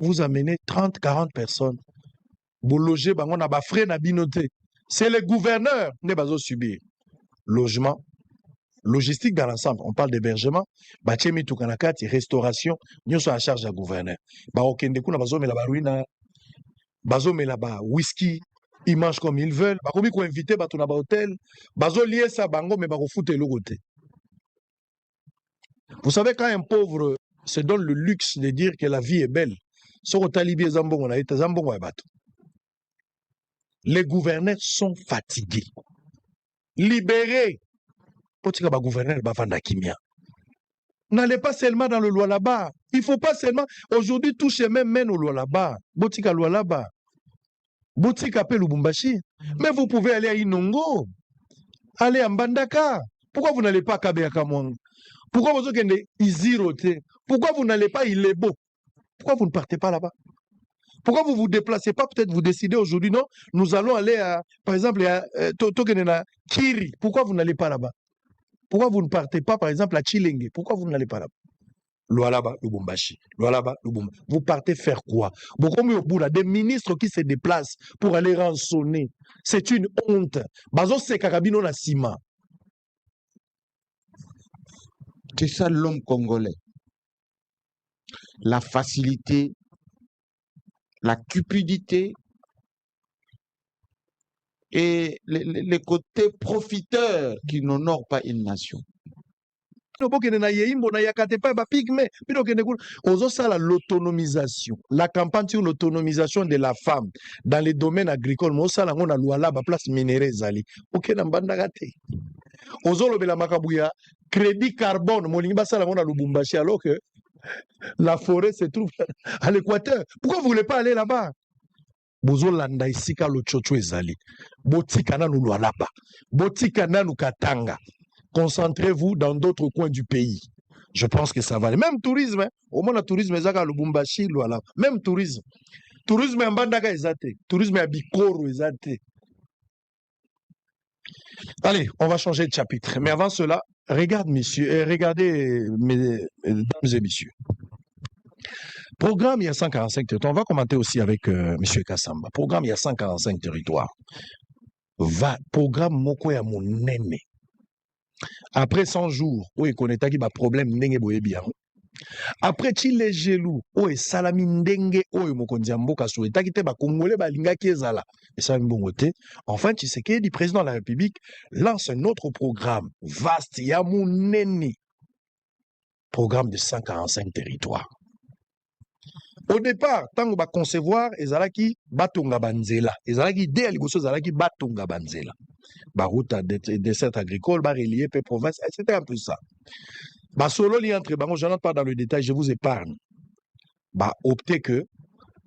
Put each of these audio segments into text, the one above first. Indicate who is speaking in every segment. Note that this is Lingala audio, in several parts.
Speaker 1: vous amenez 30, 40 personnes. Vous logez, on a des frais na binoté. C'est les gouverneurs qui vont subir. Logement, logistique dans l'ensemble. On parle d'hébergement. Bachemi Tukanakati, restauration, nous sommes à charge du gouverneur. Okendekuna bazo mais la baruina, bazo mais là-bas whisky, ils mangent comme ils veulent. Bakomi ko invité bato na ba hôtel, bazo lié ça bango mais bako foutre le côté. Vous savez quand un pauvre se donne le luxe de dire que la vie est belle, les gouverneurs sont fatigués. Libérés. N'allez pas seulement dans le loi là-bas. Il ne faut pas seulement. Aujourd'hui, tout chemin mène au loi là-bas. Botika loi là-bas. Botika pe Lubumbashi. Mais vous pouvez aller à Inongo. Aller à Mbandaka. Pourquoi vous n'allez pas à Kabeakamwang? Pourquoi vous allez à Izirote? Pourquoi vous n'allez pas à Ilebo? Pourquoi vous ne partez pas là-bas? Pourquoi vous ne vous déplacez pas? Peut-être vous décidez aujourd'hui, non, nous allons aller à, par exemple, à Kiri. Pourquoi vous n'allez pas là-bas? Pourquoi vous ne partez pas, par exemple, à Chilenge? Pourquoi vous n'allez pas là-bas? Lualaba, Lubumbashi. Lualaba, Lubumbashi. Vous partez faire quoi? Des ministres qui se déplacent pour aller rançonner. C'est une honte. Bazo c'est Karabino na Sima.
Speaker 2: C'est ça l'homme congolais. La facilité, la cupidité et les côtés profiteurs qui n'honorent pas une nation.
Speaker 1: L'autonomisation, la campagne sur l'autonomisation de la femme dans les domaines agricoles, place minérale zali. Ok, crédit carbone, alors que la forêt se trouve à l'équateur. Pourquoi vous ne voulez pas aller là-bas? Bozolanda isika lochocho ezali. Botika nanu lualaba. Botika nanu katanga. Concentrez-vous dans d'autres coins du pays. Je pense que ça va aller. Même tourisme, au moins le tourisme ezaka Lubumbashi lualaba. Même tourisme. Tourisme en bandaka ezate. Tourisme à Bikoro ezate. Allez, on va changer de chapitre. Mais avant cela, regardez, mesdames et messieurs. Programme, il y a 145 territoires. On va commenter aussi avec M. Kassamba. Programme, il y a 145 territoires. Programme Moko ya Monene. Après 100 jours, où il connaît qu'il y a un problème, bien. Après Chile Gelou, où est Salami Ndenge, où est Mokondiamboka, où est Takite Bakongole, Balinga Kiezala. Et ça, enfin, Tshisekedi, du président de la République, lance un autre programme, vaste, Yamouneni. Programme de 145 territoires. Au départ, tant qu'on va concevoir, ezalaki batonga banzela. Ezalaki idée à l'égosio, ezalaki batonga banzela. Baroute à dessert agricole, relié pe province, c'était un peu ça. Solo li entre bango, je n'entre pas dans le détail, je vous épargne. Opté que,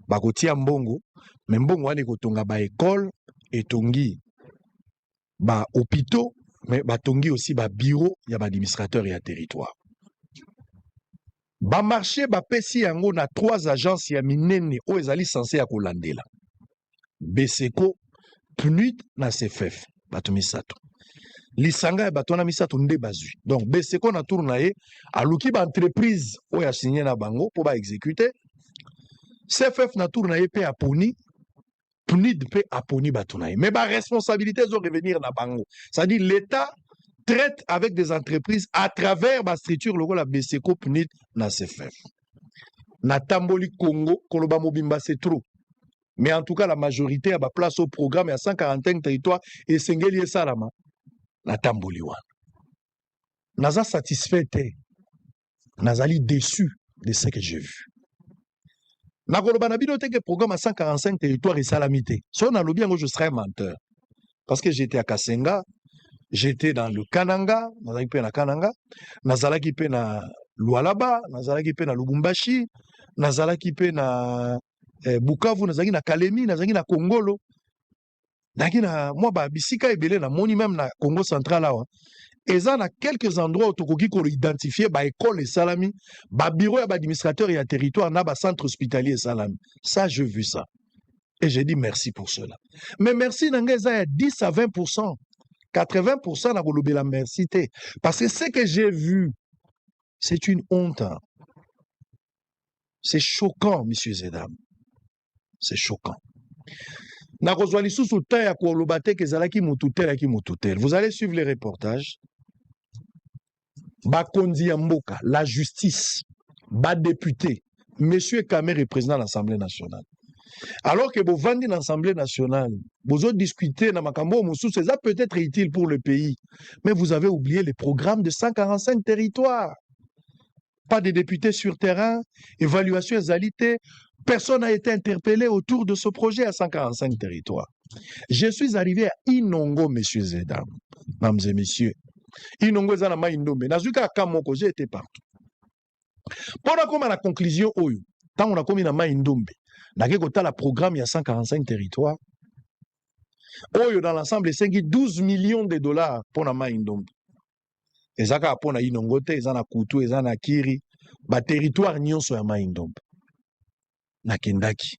Speaker 1: kotia mbongo, mais mbongo wane kotonga école, et tongi, hôpitaux, mais tongi aussi bureau, il y a administrateur et un territoire. Marché pesi yango na 3 agences ya minene o ezali censé ya kolandela. Beseko, PNUD na CFF, bato misato. Lisanga ya bato na misato nde bazui. Donc Beseko na tour na ye aluki ba entreprise o ya signé na bango pour ba exécuter. CFF na tour na ye pe aponi, PNUD pe aponi bato na ye. Mais ba responsabilité zo revenir na bango. C'est-à-dire l'État traite avec des entreprises à travers ma structure logo la Beseko PNUD na CFF. Na Tamboli Congo, Koloba Mobimba c'est trop. Mais en tout cas la majorité a place au programme à 145 territoires et Sengeli Salama na Tamboli wan. Naza satisfait, nazali déçu de ce que j'ai vu. Na Koloba na bino que programme à 145 territoires et salamité. Si on a le bien, je serais un menteur. Parce que j'étais à Kasenga, j'étais dans le Kananga, nazalaki pe na Kananga, nazalaki pe na Lualaba, nazalaki pe na Lubumbashi, nazalaki pe na Bukavu, nazalaki na Kalemi, nazalaki na Kongolo. Nazalaki na moi bisika ebele na moni même na Congo central awa. Eza na quelques endroits où tokoki ko identifier école et salami, bureau et administrateur et territoire na centre hospitalier et salami. Ça j'ai vu ça. Et j'ai dit merci pour cela. Mais merci nanga eza ya 10 à 20%. 80% na la merci. Parce que ce que j'ai vu, c'est une honte. C'est choquant, messieurs et dames. C'est choquant. Vous allez suivre les reportages. Bakondi Mboka, la justice, ba député, monsieur Kamer est président de l'Assemblée nationale. Alors que vous vendez l'Assemblée nationale, vous avez discuté dans Makambo Moussou, c'est ça peut-être utile pour le pays. Mais vous avez oublié les programmes de 145 territoires. Pas de députés sur terrain, évaluation exalité. Personne n'a été interpellé autour de ce projet à 145 territoires. Je suis arrivé à Inongo, messieurs et dames, mesdames et messieurs. Inongo est na Indombe. Nazuka Kamoko, j'ai été partout. Pendant qu'on a la conclusion, tant on a commis na Indombe, n'a que la programme il y a 145 territoires. Oyo dans l'ensemble, c'est 12 millions de dollars pour na Indombe. Et ça pour na Inongo te, ça na Kutu, ça na Kiri, ba territoire nyonso ya Indombe. Na Kendaki.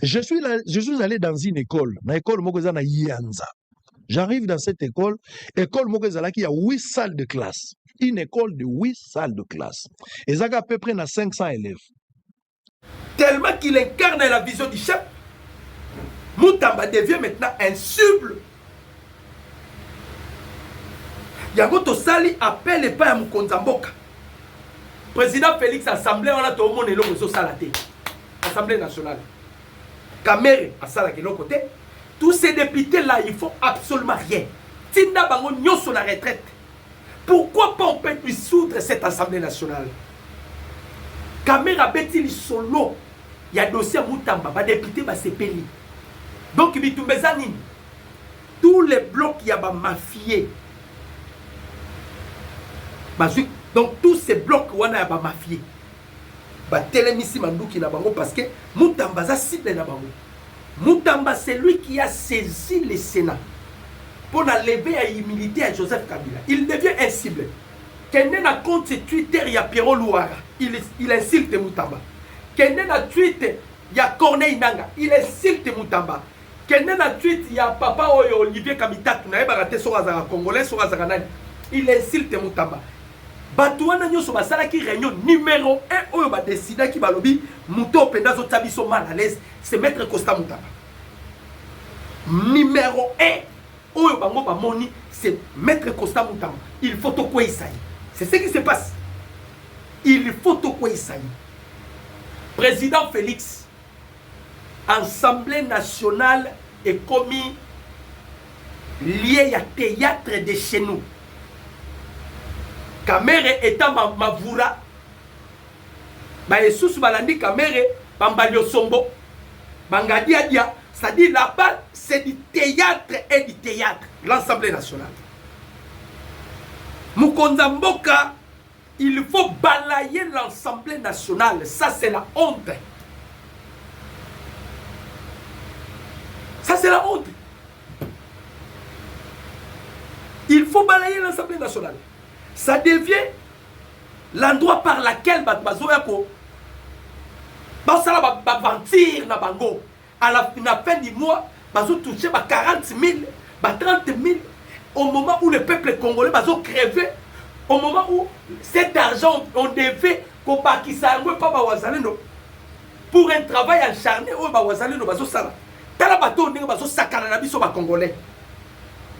Speaker 1: Je suis allé dans une école, na école moko za na Yanza. J'arrive dans cette école Mokezala qui a 8 salles de classe. Une école de 8 salles de classe. Et ça a à peu près 500 élèves.
Speaker 3: Tellement qu'il incarne la vision du chef, Moutamba devient maintenant un cible. Yagoto Sali appelle les pères à Moukonzamboka. Président Félix, Assemblée, on a tout le monde et l'homme sur Salaté. Assemblée nationale. Kamere, à Salaké, l'autre côté. Tous ces députés-là, ils font absolument rien. Tinda Bango nyon sur la retraite. Pourquoi pas on peut dissoudre cette Assemblée nationale? Kamera Betili solo. Il y a dossier à Moutamba, les députés va se payer. Donc, tous les blocs, il y a des mafiés. Donc, tous ces blocs, il y a des mafiés. Télémissi Mandouki na bango parce que Moutamba za cible na bango. Moutamba, c'est lui qui a saisi le Sénat pour lever à humilité à Joseph Kabila. Il devient un cible. Kende na compte Twitter, il y a Pierrot Louara. Il insulte Moutamba. Kende na Twitter, il y a Corneille Nanga. Il insulte Moutamba. Kende na Twitter, il y a Papa Olivier Kamitatou. Congolais, il insulte Moutamba. Batouana nyoso basala qui réunion numéro 1 oyo ba décida qui balobi muto penda zo tabiso mal à l'aise c'est maître Costa Moutamba. Numéro 1 oyo bango ba moni c'est maître Costa Moutamba. Il faut to quoi ça. C'est ce qui se passe. Il faut to quoi ça. Président Félix, Assemblée nationale est commis lié à théâtre de chez nous. Kamere étant Mavura, Baesous Balandi Kamere, Bambalio Sombo, Bangadia Dia, c'est-à-dire là-bas, c'est du théâtre et du théâtre, l'Assemblée nationale. Moukonzamboka, il faut balayer l'Assemblée nationale, ça c'est la honte. Ça c'est la honte. Il faut balayer l'Assemblée nationale. Ça devient l'endroit par lequel Bazoyako va mentir na bango. À la fin du mois, Bazo toucher 40 000, 30 000. Au moment où le peuple congolais va crever, au moment où cet argent on devait qu'on bakisangwe pas Bawazaleno pour un travail acharné au Bawazaleno Bazo Sala. Tala bato ndenge Bazo sakana na biso ba congolais.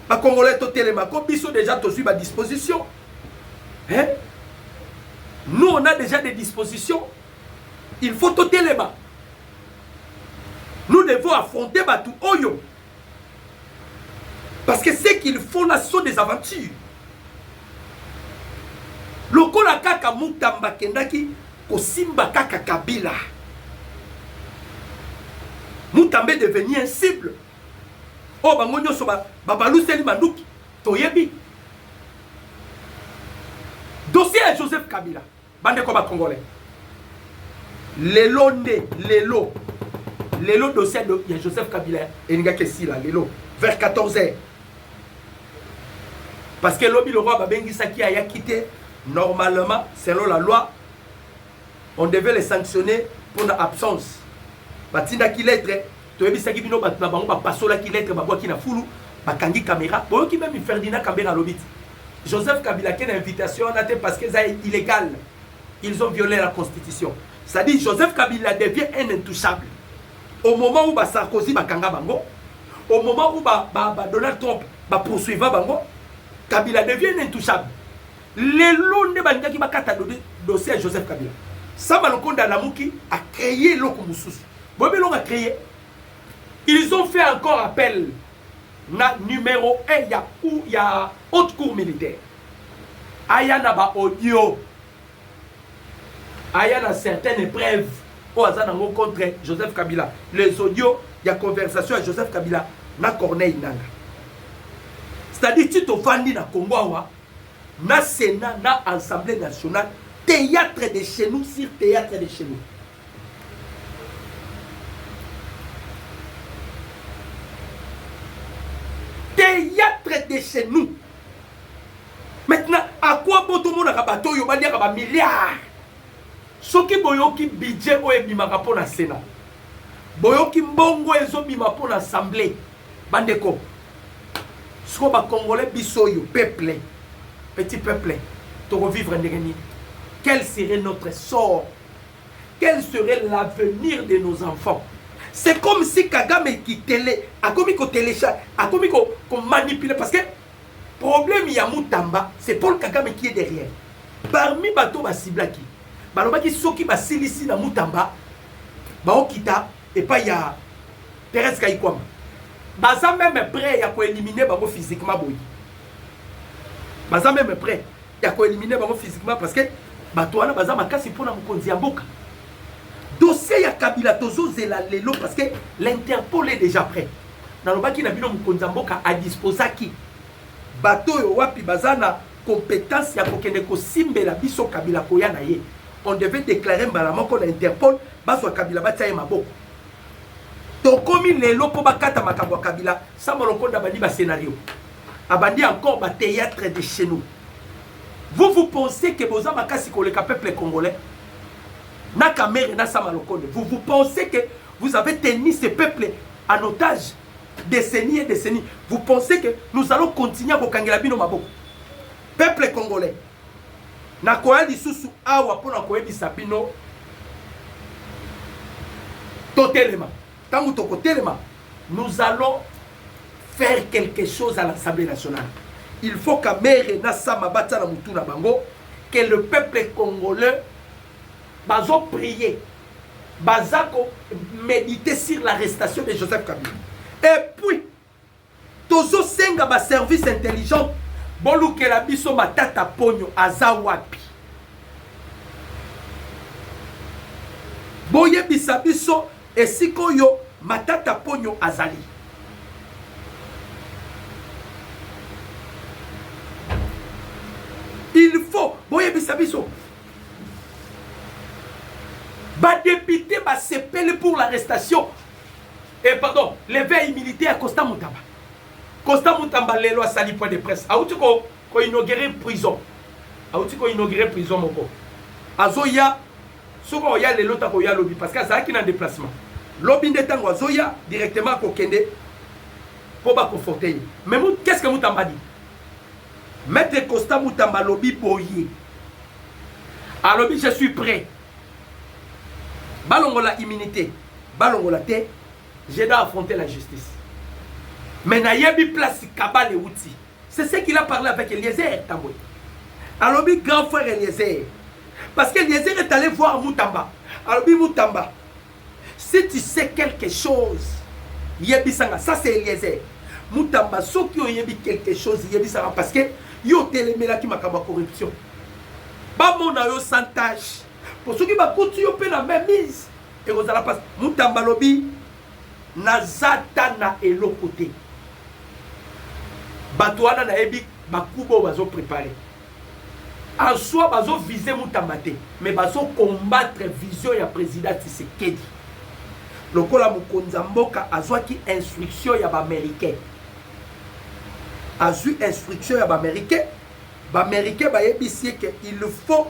Speaker 3: Ba congolais to télémako biso déjà to suivre à disposition. Hein? Nous, on a déjà des dispositions. Il faut ôter les mains. Nous devons affronter Batou Oyo. Parce que ce qu'ils font là sont des aventures. Lokola kaka Moutamba Kendaki, Kosimba kaka Kabila. Moutamba est devenu un cible. Oh, Bangonyo Soba, Babalou Seli Mandouki, Toyebi. Dossier à Joseph Kabila, bande comme congolais. Lelo dossier de Joseph Kabila, et il y a Lelo, vers 14h. Parce que l'objet le roi Babengi Saki a quitté, normalement, selon la loi, on devait les sanctionner pour l'absence. Batinda qui lettre, tu as vu ça qui vient na bango ba pasola qui lettre ba qui na fulu, ba kangi caméra, pour qui même Ferdinand Kambera lobit. Joseph Kabila qui a une invitation parce que c'est illégal. Ils ont violé la constitution. C'est-à-dire Joseph Kabila devient un intouchable. Au moment où Sarkozy bakanga bango, au moment où Donald Trump poursuivra bango, Kabila devient un intouchable. Les lots ne bandaki bakata dossier à Joseph Kabila. Sama Lokonda Lamuki a créé l'Okumoussous. Bobelon a créé. Ils ont fait encore appel. Na numéro 1, il y a haute cour militaire. Ayana ba audio. Ayana certaines preuves au hasard contre Joseph Kabila. Les audios, il y a conversation avec Joseph Kabila na Corneille Nanga. C'est-à-dire tu te vendis na Congo, na Sénat, na Assemblée nationale, théâtre de chez nous sur théâtre de chez nous. Théâtre de chez nous. Maintenant, à quoi bon tout le monde a bateau, il y a milliards. Ce qui boyoki budget ou ebimaka pour la Sénat. Boyoki mbongo ezo bima pour l'Assemblée. Bandeko. Ce qu'on va Congolais bisoyo, peuple, petit peuple, to revivre ndengeni. Quel serait notre sort? Quel serait l'avenir de nos enfants? C'est comme si Kagame qui télé, a commis qu'on télécharge, a commis qu'on manipule. Parce que le problème, il y a Moutamba, c'est Paul Kagame qui est derrière. Parmi Bato Basiblaki, Balobaki Soki Basilisi na Moutamba, Baokita, et pas il y a Thérèse Kaïkwam. Baza même prêt, il y a quoi éliminer Bango physiquement. Baza même prêt, il y a quoi éliminer Bango physiquement parce que Batouana Baza Makasi pour la Moukonzi Amboka. Dossier ya Kabila Tozo Zela Lelo parce que l'Interpol est déjà prêt. Dans le bas qui n'a pas Moukonzamboka à disposer qui bateau yo wapi bazana compétence ya kokende ko simbela biso Kabila koya na ye. On devait déclarer malamoko ko l'Interpol baso Kabila bataye maboko. To komi lelo po bakata makambo Kabila ça molokonda bandi ba scénario. Abandi encore ba théâtre de chez nous. Vous pensez que boza makasi ko le peuple congolais? Vous pensez que vous avez tenu ce peuple en otage décennies et décennies. Vous pensez que nous allons continuer à kangela bino maboko. Peuple congolais. Na koya lisusu awa pona koya bisabino. Totelema. Tangu toko telema. Nous allons faire quelque chose à l'Assemblée nationale. Il faut que Mère Nassama Batana Mutuna Bango, que le peuple congolais bazo prier, bazako méditer sur l'arrestation de Joseph Kabila. Et puis, tozo senga ba service intelligent, boluke la biso matata ponyo azawapi. Boye bisabiso esiko yo matata ponyo azali. Il faut, boye bisabiso. Ba député ba s'épelle pour l'arrestation. Et pardon, les veilles militaires à Costa Moutamba. Costa Moutamba lelo a sali point de presse. Aouti ko inauguré prison. Aouti ko inauguré prison moko. Azoya soko ya lelo ta ko ya lobby parce que ça qui en déplacement. Lobby ndetango azoya directement ko kende pour ba conforter. Mais qu'est-ce que Moutamba dit? Maître Costa Moutamba lobby boye. À lobby je suis prêt. Balongola immunité, balongola te, je dois affronter la justice. Mais nayebi place Kabale Outi. C'est ce qu'il a parlé avec Eliezer Tamboy. Alors grand frère Eliezer. Parce qu'Eliezer est allé voir Moutamba. Alors Moutamba, si tu sais quelque chose, yebi sanga, ça c'est Eliezer. Moutamba, ceux qui ont yebi quelque chose, yebi sanga parce que yo télémela qui m'a corruption. Ba mon yo sans tâche. Pour ceux qui va continuer la même mise, et vous allez passer. Moutamba lobi, nazata na elo côté. Batouana na ebi, bakubo bazo préparer. En soi, bazo viser Moutamba te, mais bazo combattre vision ya président Tshisekedi. Lokola Mukonza Mboka azwa ki instruction ya ba américain. Azu instruction ya ba américain. Ba américain ba yebisi que il faut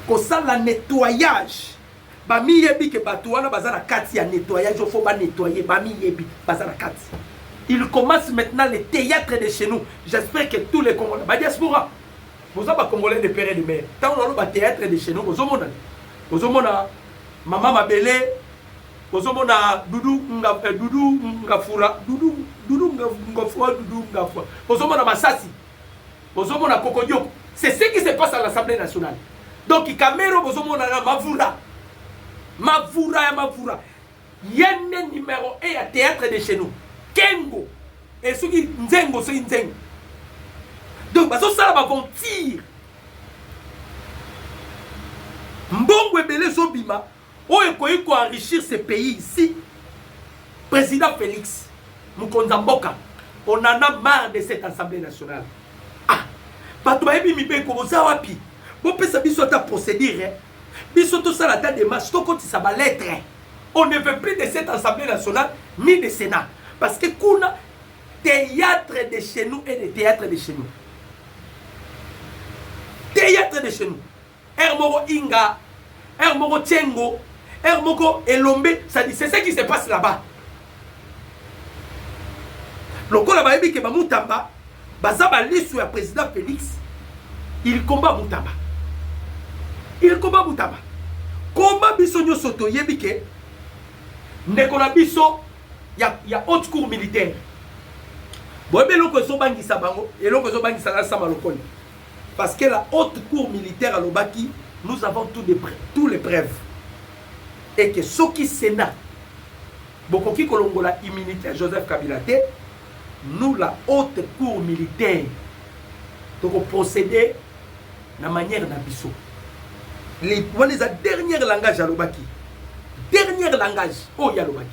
Speaker 3: qu'on ça la nettoyage. Bami yebi que batouana bazana kati ya nettoyage, il faut pas nettoyer. Bami yebi bazana kati. Il commence maintenant le théâtre de chez nous. J'espère que tous les Congolais, ba diaspora, vous avez Congolais de père et de mère. Tant on a le théâtre de chez nous, vous avez ozomona mama mabele ozomona dudu ngafura ozomona masasi ozomona kokodioku. C'est ce qui se passe à l'Assemblée nationale. Donc Camero ozomona na mavura yenne numéro 1 à théâtre de chez nous Kengo et ceux qui nzengo c'est nzengo. Donc ça va mentir. Mbongo ebele zobima oyo koyi ko enrichir ce pays ici. Président Félix Mukonza Mboka, on en a marre de cette Assemblée nationale. Ah, bato bayebi mibe ko boza wapi. Bo pesa biso ta procédure. Biso to sala ta démarche to koti sa ba lettre. On ne veut plus de cette Assemblée nationale ni de Sénat parce que kuna théâtre de chez nous et le théâtre de chez nous. Théâtre de chez nous. Hermoro Inga, Hermoro Tchengo, Hermoko Elombe, ça dit c'est ce qui se passe là-bas. Le coup là-bas, il y a Moutamba, Bazaba sur le président Félix, il combat Moutamba. Il combat Moutamba. Combat Bissonio Soto Yebike, Nekona Bisso, il y a haute cour militaire. Bon, mais l'on peut s'obangi Sabango, et l'on peut s'obangi Samalokoni. Parce que la haute cour militaire à l'Obaki, nous avons tous les preuves. Et que ce qui Sénat, beaucoup qui Kolongola immunité à Joseph Kabila, nous la haute cour militaire, donc procéder de la manière d'Abisso. Les dernier langage à l'Obaki. Dernier langage, oh ya l'Obaki.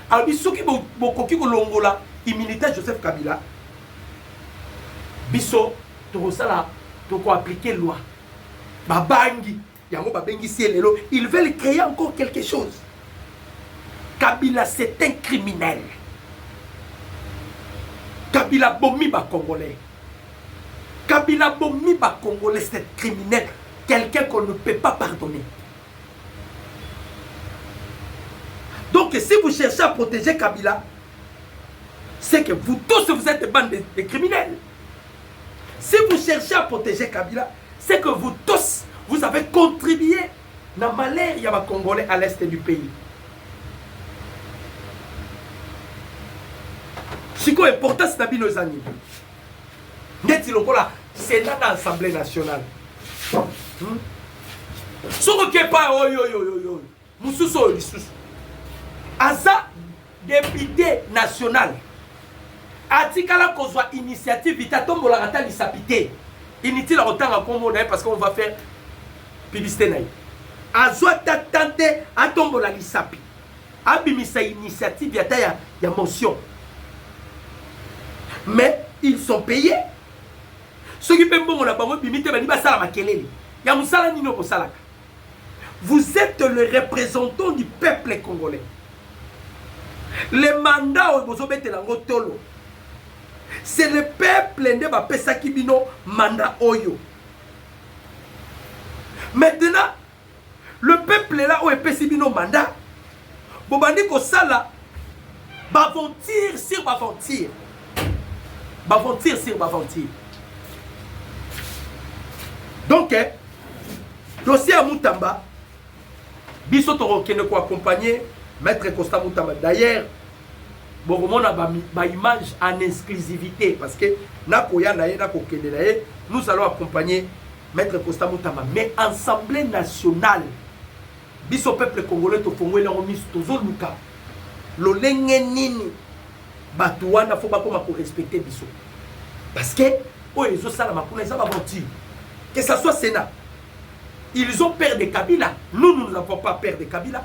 Speaker 3: Alors, ceux qui beaucoup qui Kolongola immunité à Joseph Kabila, Bisso, tout ça donc appliquer loi. Babangi, yango babengi sielelo, ils veulent créer encore quelque chose. Kabila c'est un criminel. Kabila bomi ba congolais. Kabila bomi ba congolais c'est un criminel, quelqu'un qu'on ne peut pas pardonner. Donc si vous cherchez à protéger Kabila, c'est que vous tous vous êtes des bandes de criminels. Si vous cherchez à protéger Kabila, c'est que vous tous, vous avez contribué dans le malheur il y a Congolais à l'est du pays. Ce qui est important, c'est d'habiller nos amis. N'est-il pas c'est dans l'Assemblée nationale. Ce qui n'est pas, Moussousso, Aza, député national. Atikala kozwa initiative vitatombo la rata lisapité. Inutile autant à Congo parce qu'on va faire publicité naï. Azwa tatante atombo la lisapi. Abimisa initiative ya motion. Mais ils sont payés. Ceux qui peuvent bon la bango bimite bani ba sala makelele. Ya musala nino ko salaka. Vous êtes le représentant du peuple congolais. Le mandat au bozobete lango tolo. C'est le peuple de Bapesa Kibino mandat Oyo. Maintenant, le peuple là où est Pesibino mandat, Bobandi Kosala, baventir sur baventir. Baventir sur baventir. Donc, dossier à Moutamba, Bissotoro qui ne peut accompagner Maître Costa Moutamba. D'ailleurs, bon, on a ma image en exclusivité parce que nous allons accompagner Maître Costa Moutamba. Mais Assemblée nationale, biso peuple congolais to fongwe la remise tozo luka. Lo lenge nini batuana faut pas comme respecter biso. Parce que oh ils ont ça la makuna ils ont menti. Que ça soit Sénat. Ils ont peur de Kabila. Nous n'avons pas peur de Kabila.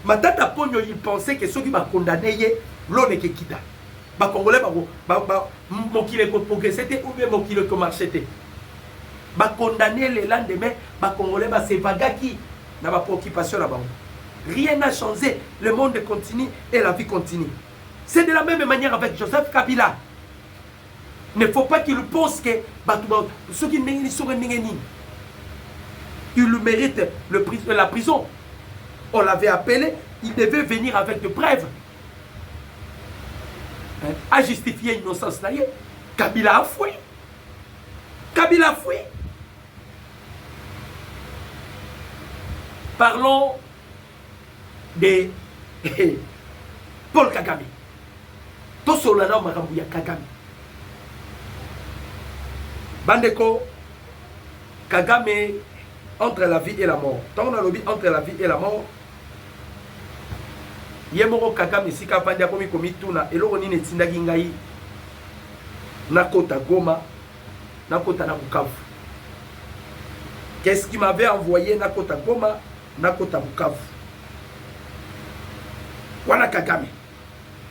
Speaker 3: Matata Pogno il pensait que ceux qui m'a condamné l'on est Kida. Ba Congolais mon qui les progressé ou bien mon qui le marché. Ba condamné le lendemain ba Congolais ba c'est vagaki na ba préoccupation là-bas. Rien n'a changé, le monde continue et la vie continue. C'est de la même manière avec Joseph Kabila. Il ne faut pas qu'il pense que ceux qui ne sont pas il mérite la prison. On l'avait appelé, il devait venir avec des preuves. À justifier l'innocence. Kabila a fouillé. Kabila a fouillé. Parlons de Paul Kagame. Tout cela là makambu ya Kagame. Bandeko Kagame entre la vie et la mort. Tant on a lobby entre la vie et la mort. Yemoro Kagame sika pandia komi tuna eloko nini tindaki ngai nakota Goma nakota na Bukavu. Qu'est-ce qui m'avait envoyé nakota Goma nakota Bukavu? Wana Kagame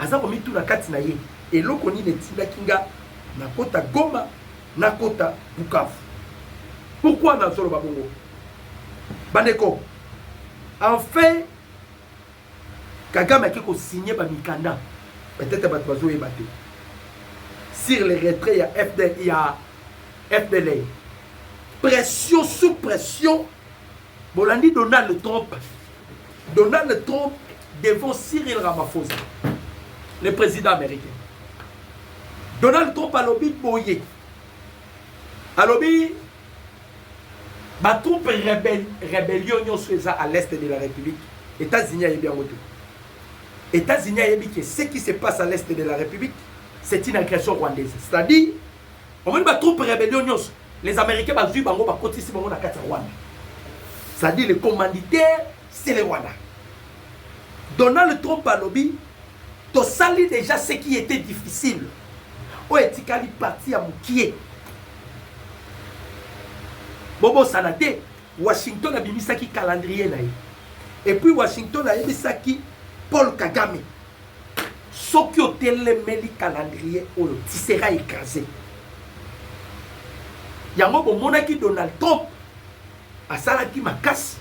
Speaker 3: aza komi tuna kati na ye eloko nini tindaki nga nakota Goma nakota Bukavu. Pourquoi na solo babongo? Bandeko enfin Kagame a signé par Mikanda. Peut-être que vous avez battu. Sur les retraits, il y a FDL. Pression sous pression. Bolandi Donald Trump. Donald Trump devant Cyril Ramaphosa, le président américain. Donald Trump a lobby boyé. A lobby. Ma troupe rébellion à l'est de la République. États-Unis est bien retour. États-Unis a dit que ce qui se passe à l'est de la République, c'est une agression rwandaise. C'est-à-dire, on va dire troupe rébellion, les Américains vont suivre bango côté si bango na kati Rwanda. C'est-à-dire les commanditaires, c'est les Rwandais. Donald Trump a lobby, to sali déjà ce qui était difficile. O etikali parti à Moukié. Bobo Sanate, Washington a bimisaki calendrier naï. Et puis Washington a bimisaki Paul Kagame, ce qui a été le calendrier, tu seras écrasé. Il y a un monaki Donald Trump, à Salaki Makas,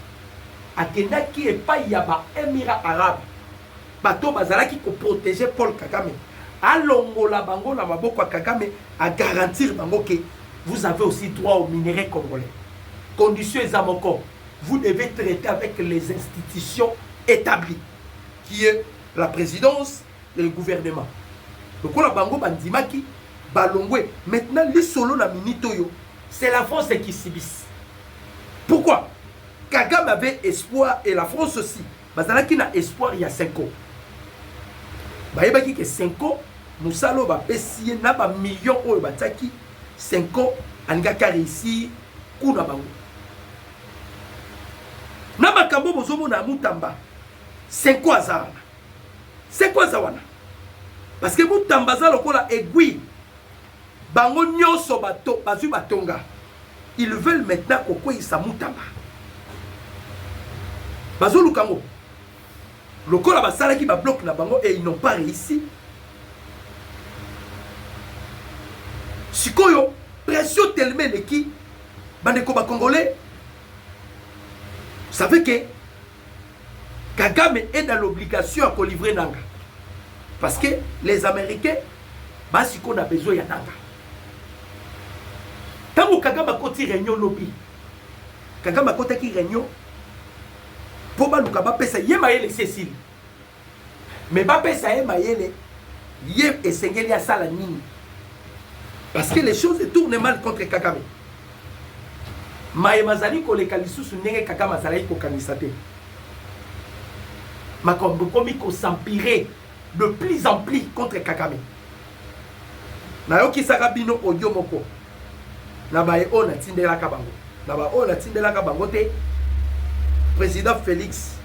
Speaker 3: à Kenaki et pas Yaba, Émirats Arabes. Bato Bazalaki pour protéger Paul Kagame. À Longola Bango, la Maboko Kagame, à garantir Bango que vous avez aussi droit aux minéraux congolais. Condition Zamoko, vous devez traiter avec les institutions établies, qui est la présidence et le gouvernement. Donc, on a bango bandimaki, balongwe. Maintenant, les solo na minitoyo, c'est la France qui subisse. Pourquoi? Kagame avait espoir et la France aussi. Bazalaki na espoir il y a 5 ans. Bayebaki que 5 ans, Moussalo va payer na ba millions o bataki 5 ans angaka réussi kuna bango. Na makambo bozomo na mutamba. C'est quoi ça? C'est quoi ça? Parce que vous tambaza lokola aiguille. Bango nyonso bato bazu batonga. Ils veulent maintenant koko isa mutamba. Bazo lukango. Lokola basala ki ba bloc na bango et ils n'ont pas réussi. Sikoyo pression tellement qui bandeko ba congolais. Vous savez que Kagame est dans l'obligation à livrer Nanga. Parce que les Américains, si on a besoin de Nanga. Tant que Kagame a côté réunion lobby, Kagame a côté qui réunion, pour que Kagame pesa yemaele Cécile. Mais pas pesa yemaele, yem et sengeli à salanini. Parce que les choses tournent mal contre Kagame. Maemazali ko le kalisusu nenge Kagame azali ko kanisate. Makombo komi ko s'empirer de plus en plus contre Kagame. Nayoki sakabino audio moko. Na bae ona tindela kabango. Na ba ona tindela kabango te. Président Félix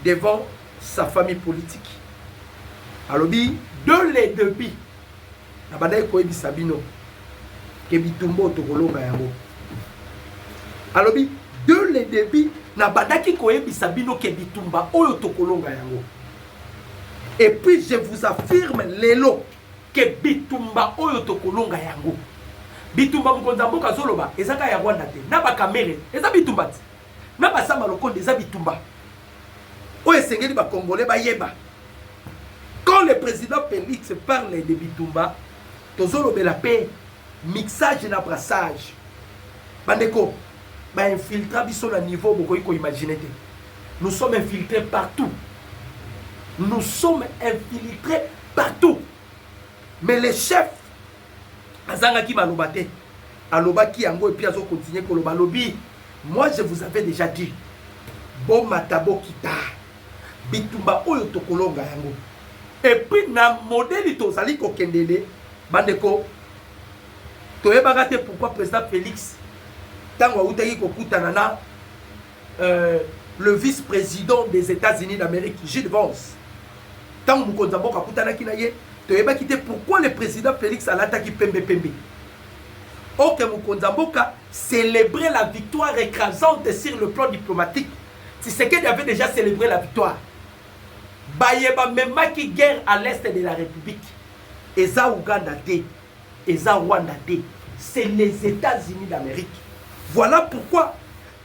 Speaker 3: devant sa famille politique. Alobi de les débits. Na badaye ko ebi sabino. Ke bitumbo to kolonga yango. Alobi de les débits na badaki koyebi sabino ke bitumba oyo tokolonga yango. Et puis je vous affirme lelo que bitumba oyo tokolonga yango. Bitumba mukonza mboka zoloba ezaka ya Rwanda te. Na ba kamere eza bitumba te. Na ba samba lokonde eza bitumba. Oyo esengeli ba congolais ba yeba. Quand le président Félix parle de bitumba, tozolobe la paix, mixage na brassage. Bandeko ba infiltra biso na niveau boko iko imaginer te. Nous sommes infiltrés partout. Nous sommes infiltrés partout. Mais les chefs azangaki balobate alobaki yango et puis azo continuer koloba lobi. Moi je vous avais déjà dit Bon matabo kita. Bitumba oyo tokolonga yango. Et puis na modèle tozali ko kendele bandeko. Toyeba te pourquoi président Félix tango autaki kokutana na le vice-président des États-Unis d'Amérique, Gilles Vance. Tango mukonza mboka kutana kina ye, toyeba kite pourquoi le président Félix alataki pembe pembe. Ok, mukonza mboka célébrer la victoire écrasante sur le plan diplomatique. Tshisekedi avait déjà célébré la victoire. Bayeba memaki guerre à l'est de la République. Eza Ouganda D, Eza Rwanda D. C'est les États-Unis d'Amérique. Voilà pourquoi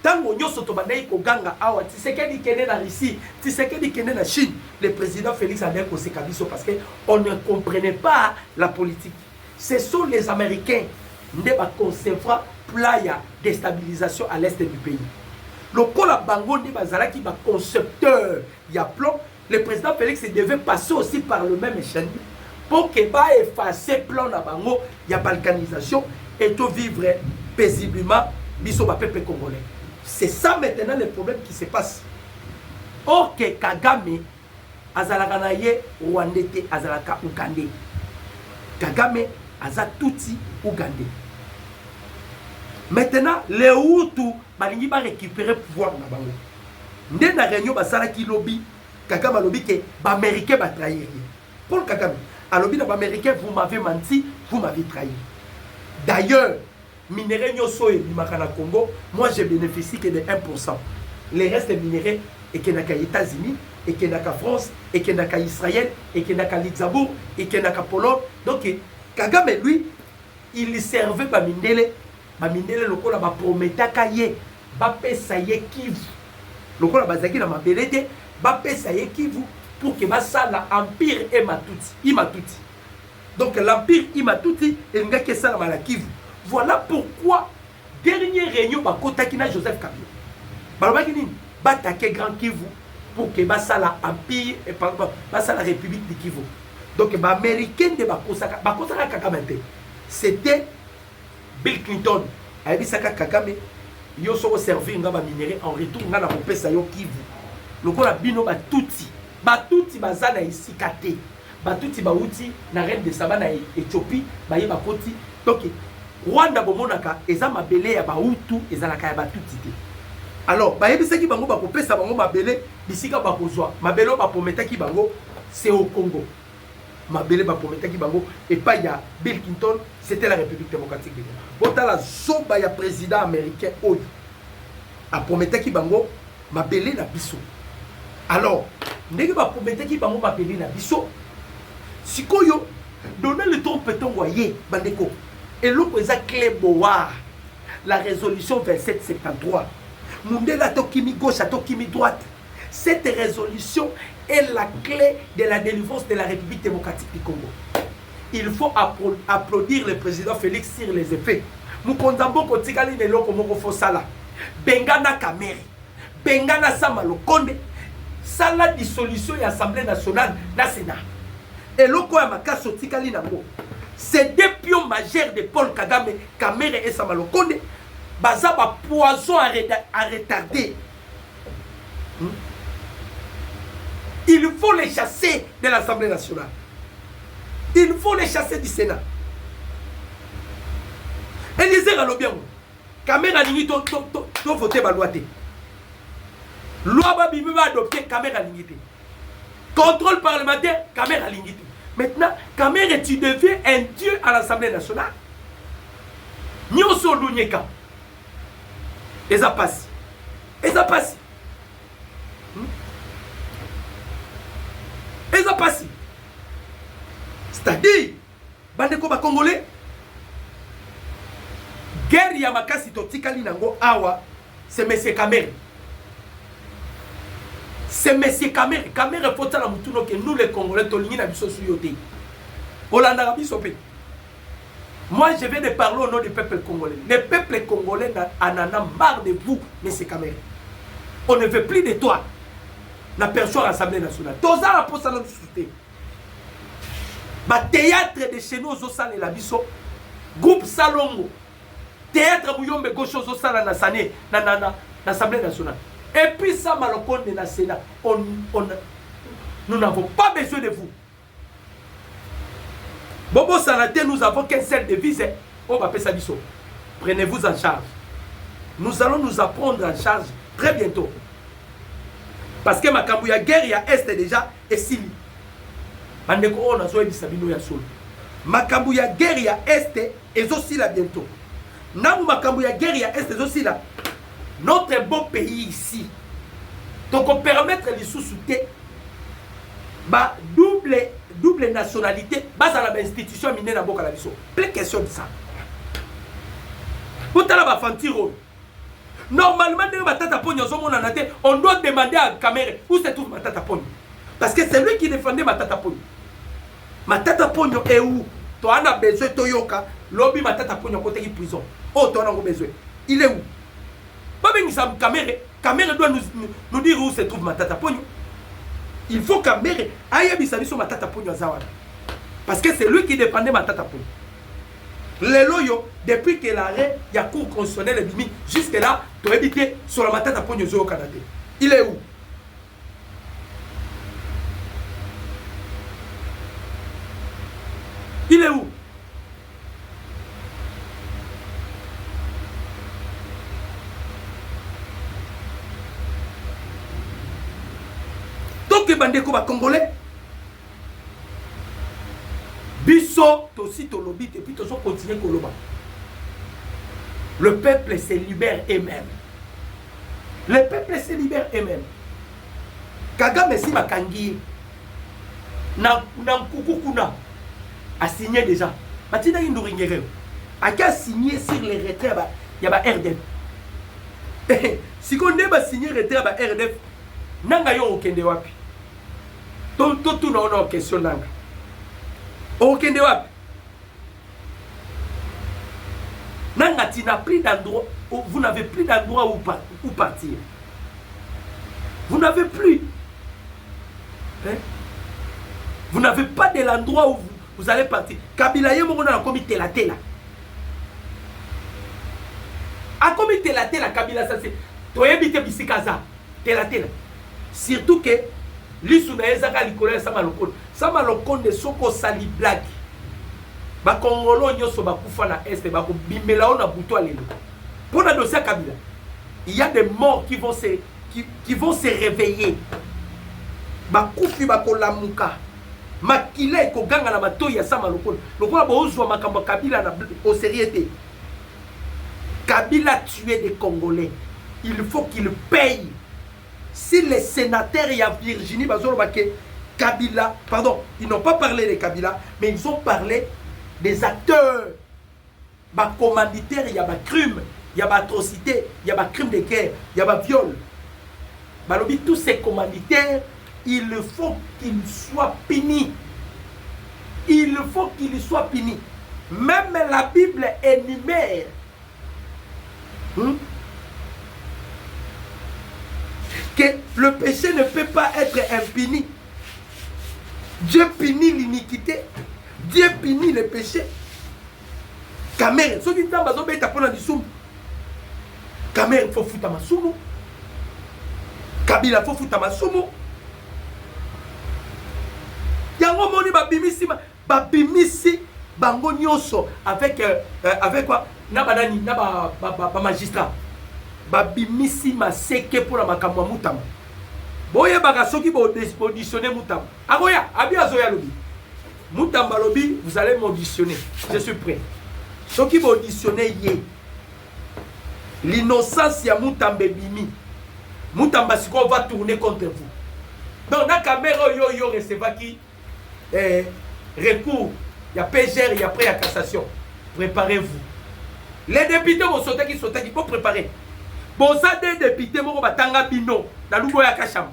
Speaker 3: tango nyoso tobandai ko ganga awa Tshisekedi kene na Russie, Tshisekedi kene na Chine, le président Félix a ko sekabiso parce que on ne comprenait pas la politique. Ce sont les Américains qui va concevoir playa déstabilisation à l'est du pays. Le Kola Bango ni bazalaki ba concepteur ya plan, le président Félix devait passer aussi par le même échelle pour que va effacer plan na bango ya balkanisation et tout vivre paisiblement biso ba peuple congolais. C'est ça maintenant le problème qui se passe. Or que Kagame azalaka na ye Rwandais azalaka Ougandais. Kagame aza tuti Ougandais. Maintenant les Hutus balingi ba récupérer pouvoir na bango. Nde na réunion basala ki lobby Kagame lobby que ba américain ba trahir. Paul Kagame a lobby na ba américain vous m'avez menti, vous m'avez trahi. D'ailleurs minéraux nyoso et Limakana Congo, moi je bénéficie que de 1%. Les restes des minéraux et qu'il n'y a qu'à États-Unis, et qu'il n'y a qu'à France, et qu'il n'y a qu'à Israël, et qu'il n'y a qu'à Luxembourg, et qu'il n'y a qu'à Pologne. Donc Kagame lui, il servait Bamindele le coup là promettait kaye, bapesa ye Kivu. Le coup là bazaki na mabelete, bapesa ye Kivu pour que ça l'empire Imatuti. Donc l'empire Imatuti et nga que ça la Kivu. Voilà pourquoi dernière réunion bakotaki na Joseph Kabila. Balobaki nini? Batake Grand Kivu pour que ça l'empire et ça la République du Kivu. Donc les Américains de bakosaka Kagame. C'était Bill Clinton. Aibisaka Kagame yo soko servir nga ba minéraux en retour nga na kopesa yo Kivu. Lokola bino batuti bazana isikate. Batuti bauti na reine de Saba na Éthiopie ba yeba koti. Donc Rwanda bomonaka eza mabele ya bautu ezalaka ya batuti te. Alors ba yebisaki bango ba kopesa bango mabele bisika ba kozwa. Mabele ba pometaki bango c'est au Congo. Mabele ba pometaki bango et pas ya Bill Clinton, c'était la République démocratique du Congo. Botala zoba ya président américain oyo a pometaki bango mabele na biso. Alors ndenge ba pometaki bango mabele na biso sikoyo donner le trompeton voyez bandeko et l'autre est clé boa la résolution 2773 Mundela tokimi gauche à tokimi droite. Cette résolution est la clé de la délivrance de la République démocratique du Congo. Il faut applaudir le président Félix sur les effets. Mukondambo kotikali neloko moko fosala. Bengana Kamere. Bengana Samalokonde. Sala dissolution et Assemblée nationale na Sénat. Et loko ya makaso tikali nango. Ces deux pions majeurs de Paul Kagame, Kamere et Samalokonde, baza ba poison à retarder. Il faut les chasser de l'Assemblée nationale. Il faut les chasser du Sénat. Élisée Ralobian, Kamera Lingi, to voter ma loi. Loi Babibi va adopter Kamera Lingi. Contrôle parlementaire, Kamera Lingi. Maintenant, Kamera, tu deviens un dieu à l'Assemblée nationale. Nyoso Lunyeka. Et ça passe. Et ça passe. Et ça passe. C'est-à-dire, bandeko ba Congolais, guerre Yamakasi Totikali Nango Awa, c'est M. Kamere. C'est M. Kamere. Kamere faut la mutuno que nous les Congolais, Tolini na biso suyote. Olanda bisope. Moi, je viens de parler au nom du peuple congolais. Le peuple congolais en a marre de vous, M. Kamere. On ne veut plus de toi. La personne à l'Assemblée nationale. Toza la poste à notre société. Ba théâtre de chez nous au Sal et la Bisso. Groupe Salongo. Théâtre Bouyombe Gauche au Sal na Sané. Na l'Assemblée nationale. Et puis ça, Malokon de la Sénat, nous n'avons pas besoin de vous. Bobo Sanate, nous avons qu'un seul devise. On va ça biso. Prenez-vous en charge. Nous allons nous apprendre en charge très bientôt. Parce que makambu ya guerre ya Est déjà est sili. Bandeko on a zoé bisabino ya solo. Makambu ya guerre ya Est est aussi là bientôt. Namu makambu ya guerre ya Est est aussi là. Notre beau pays ici. Donc on permettre les sous-soutés. Bah double nationalité. Bas à la institution minée na boka la biso. Plein question de ça. Pourtant la fantiro. Normalement, on doit demander à Kamere où se trouve Matata Pogno. Parce que c'est lui qui défendait Matata Pogno. Matata Pogno est où? Tu as besoin de Toyoka, lobby Matata Pogno côté de prison. Oh, tu as besoin. Il est où? Pas bien que Kamere. Kamere doit nous dire où se trouve Matata Pogno. Il faut Kamere aille bisabi sur Matata Pogno Zawana. Parce que c'est lui qui défendait Matata Pogno. Les loyaux, depuis que l'arrêt, il y a cours constitutionnel et bimi, jusque là, tu as évité sur la Matata Pogno au Canada. Il est où? Il est où? Donc, bandeko ba Congolais, biso, aussi to lobby, et puis to continuer koloba. Le peuple se libère eux-mêmes. Le peuple se libère eux-mêmes. Kagame si makangi na kukukuna a signé déjà. Matina Indouringere a signé sur les retraits il y a RDF. Si on a signé retrait ba RDF, nanga yo okende wapi. Tout na question nanga. Okende wapi. Nanga tu n'as plus d'endroit, vous n'avez plus d'endroit où partir. Vous n'avez plus. Hein? Vous n'avez pas de l'endroit où vous allez partir. Kabila Yemona a commis tela. A commis tela Kabila ça c'est. Toi habite Bisikaza. Tela. Surtout que l'Isuna Ezaka Likole Samalokon de Soko Sali Black. Bakongolo nyoso bakufa na Est bako bimela on a buto alelo. Pour la dossier Kabila, il y a des morts qui vont se réveiller. Bakufi bakolamuka. Makile ko ganga na mato ya sama lokolo. Lokola bozwa makambo Kabila na au sérieuté. Kabila tué des Congolais. Il faut qu'il paye. Si les sénateurs y a Virginie Bazolo Baké Kabila, pardon, ils n'ont pas parlé de Kabila, mais ils ont parlé des acteurs. Bah commanditaire, il y a des crimes, il y a des atrocités, il y a des crimes de guerre, il y a des viols. Bah tous ces commanditaires, il faut qu'ils soient punis. Il faut qu'ils soient punis. Même la Bible énumère que le péché ne peut pas être impuni. Dieu punit l'iniquité. Dieu punit le péché. Kamere, ceux qui t'ont besoin de prendre du soum. Kamere, il faut foutre ma soum. Kabila, il faut foutre ma soum. Yango moni babimisi bango nyonso avec quoi na banani na ba magistrat babimisi maseke pour la makambo mutama boye baka soki bo auditionner mutama akoya abi azoya lobi mutamba lobi vous allez m'auditionner je suis prêt soki bo auditionner ye l'innocence ya mutambe bimi mutamba siko va tourner contre vous donc na caméra yo recevoir qui recours, il y a PGR, il y a prêt à cassation. Préparez-vous. Les députés vont sauter qui sautent, il faut préparer. Bon, ça, des députés, mon batanga bino, dans l'Uboya Kacham.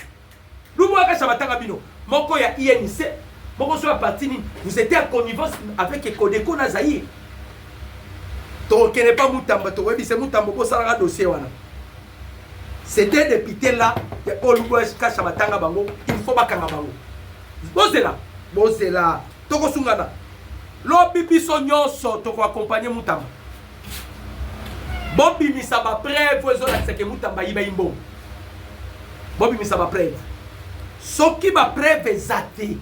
Speaker 3: L'Uboya Kacham batanga bino. Mon ko ya INC, mon ko soit parti, vous étiez en connivence avec Kodeko Nazaïr. Tu ne connais pas Moutamba, tu vois, c'est Moutamba, pour ça, un dossier. C'était des députés là, pour l'Uboya Kacham batanga bango, il faut pas kanga bango. Bozela toko sungana lobi biso nyonso toko accompagner Moutamba bobi misaba preuve ezo la seke Moutamba yiba imbo bobimisa bapreuve soki bapreuve eza te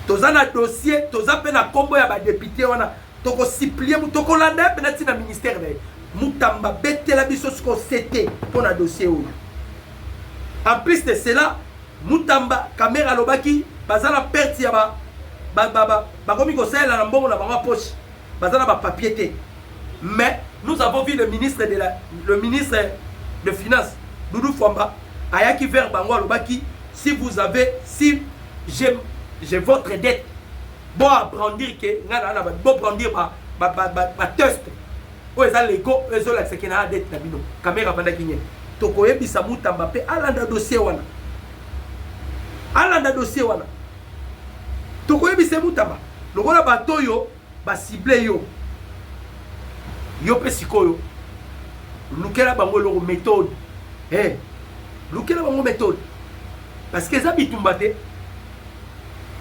Speaker 3: toza na dossier toza mpe na nkombo ya badepute wana tokosiplie tokolanda ye mpe ntina ministère na ye Mutamba betela biso siko sete pour na dossier oyo. En plus de cela, Mutamba caméra lobaki bazala perte ya ba komi ko sala na mbongo na ba poche bazala ba papier té. Mais nous avons vu le ministre de finance Doudou Fwamba ayaki vers bango lobaki si j'ai votre dette bon à brandir que ngana na bon brandir ba test o eza lego ezo la sekena dette na bino caméra banda kinye toko yebisa Mutamba pe alanda dossier wana toko yebisa Mutamba lokola bato yo ba ciblé yo pe sikoyo lukela bango lo méthode lukela bango méthode parce que ça bitumba te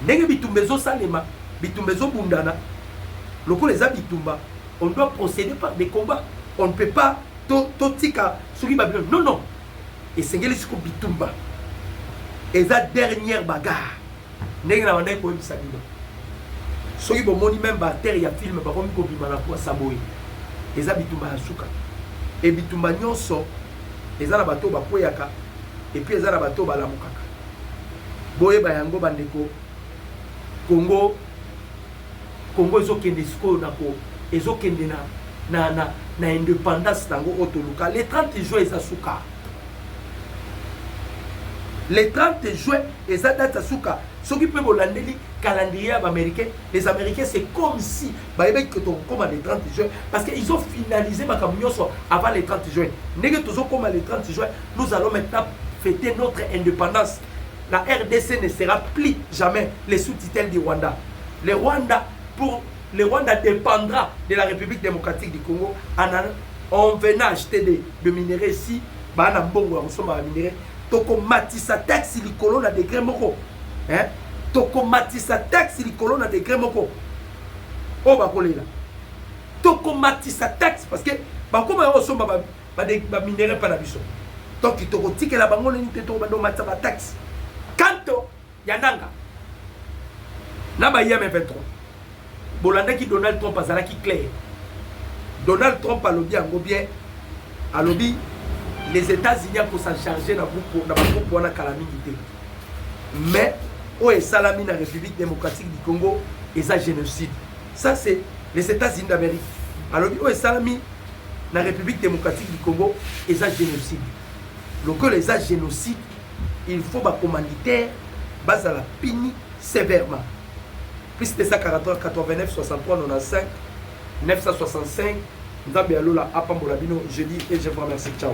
Speaker 3: ndenge bitumba zo salema bitumba zo bundana lokola eza bitumba on doit procéder par des combats. On ne peut pas totika soki babino. Non. Et sengeli siko bitumba. Et la dernière bagarre. Ndenge na wanda ko ebisa bino. Soki bo moni même ba terre ya film ba komi ko bima na kwa saboyi. Eza bitumba ya suka. Et bitumba nyonso eza na bato ba koyaka et puis eza na bato ba lamukaka. Boye ba yango bandeko Congo ezokende siko na ko ezokende na indépendance nango otoluka le 30 juin ezasuka le 30 juin eza date asuka soki pe bolandeli calendrier américain les américains c'est comme si bayebeki que tokokoma le 30 juin parce que ils ont finalisé makambo nyonso avant le 30 juin ndenge tozokoma le 30 juin nous allons maintenant fêter notre indépendance. La RDC ne sera plus jamais les sous-tutelles du Rwanda. Le Rwanda dépendra de la République démocratique du Congo. On venait acheter de minerais ici. Toko matisa taxe li colonna de Gremoko. Toko matisa taxe li colonna de Gremoko. Oh bakolela. Toko matisa taxe parce que bakoma osomba ba minerais pas na biso. Donc toko tikela bango ni te toko bando matisa ba taxe. Kanto yananga. Na ba IM23. Bolanda qui Donald Trump azala qui clair. Donald Trump a lobby en bien. A lobby les États-Unis pour s'en charger dans le groupe na calamité. Mais au salami na République démocratique du Congo et ça génocide. Ça c'est les États-Unis d'Amérique. A lobby au salami na République démocratique du Congo et ça génocide. Donc les génocide, il faut ba commanditaire base à la pini sévèrement. Plus de ça 43 89 63 95 965 Nzambe alola apambola bino jeudi et je vous remercie. Ciao.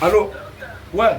Speaker 3: Allô? Ouais.